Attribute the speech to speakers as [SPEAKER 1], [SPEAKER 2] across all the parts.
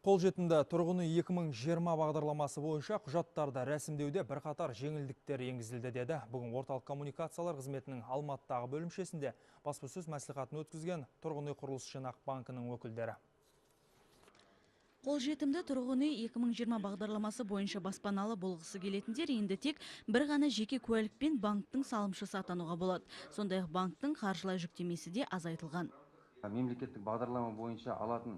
[SPEAKER 1] Қолжетімді тұрғын үй 2020 бағдарламасы бойынша құжаттарды рәсімдеуде бірқатар жеңілдіктер енгізілді деді. Бүгін орталық коммуникациялар қызметінің Алматыдағы бөлімшесінде баспасөз мәслихатын өткізген тұрғын үй құрылыс жинақ банкінің өкілдері.
[SPEAKER 2] Қолжетімді тұрғын үй 2020 бағдарламасы бойынша баспаналы болғысы келетіндер енді тек бір ғана жеке куәлікпен банктың салымшысы атануға болады. Сондай-ақ банктың қаржылай жүктемесі де азайтылған.
[SPEAKER 3] Мемлекеттік бағдарлама бойынша алатын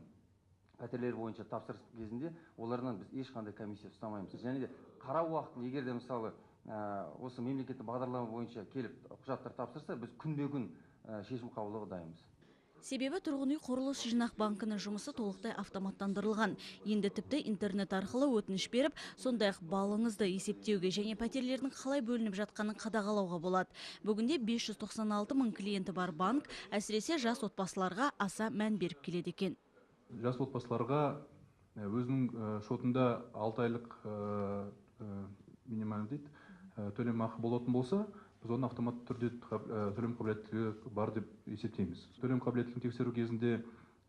[SPEAKER 3] пәтерлер бойынша тапсырыс кезінде олардан біз ешқандай комиссия ұстамаймыз. Және де қарау уақытын егер де мысалы осы мемлекеттік бағдарлама бойынша келіп құжаттар тапсырса, біз күнбе-күн шешім қабылдауға дайынбыз.
[SPEAKER 2] Себебі тұрғын үй құрылыс жинақ банкінің жұмысы толықтай автоматтандырылған. Енді тіпті интернет арқылы өтініш беріп, сондай-ақ балыңызды есептеуге және пәтерлердің қалай бөлініп жатқанын қадағалауға болады. Бүгінде 596 мың клиенті бар банк әсіресе жас отбасыларға аса мән беріп келеді екен.
[SPEAKER 4] Жас отбасыларға өзінің шотында 6 айлық минимальный төлемақы болатын болса, біз оны автоматты түрде төлем қабілеттілігі бар деп есептейміз. Төлем қабілеттілігін тексеру кезінде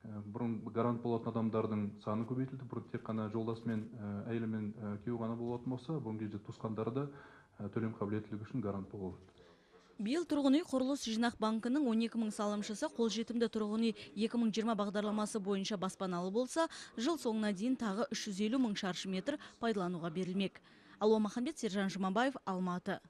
[SPEAKER 4] бұрын гарант болатын адамдардың саны көбейтілді. Бұрын тек қана жолдасы мен әйелі мен күйеуі ғана болатын болса, бүгінгі кезде туысқандары да төлем қабілеттілігі үшін гарант болады.
[SPEAKER 2] Биыл тұрғын үй құрылыс жинақ банкінің 12 мың салымшысы қолжетімді тұрғын үй 2020 бағдарламасы бойынша баспаналы болса, жыл соңына дейін тағы 350 мың шаршы метр пайдалануға берілмек. Алуа Маханбет, Сержан Жұмабаев, Алматы.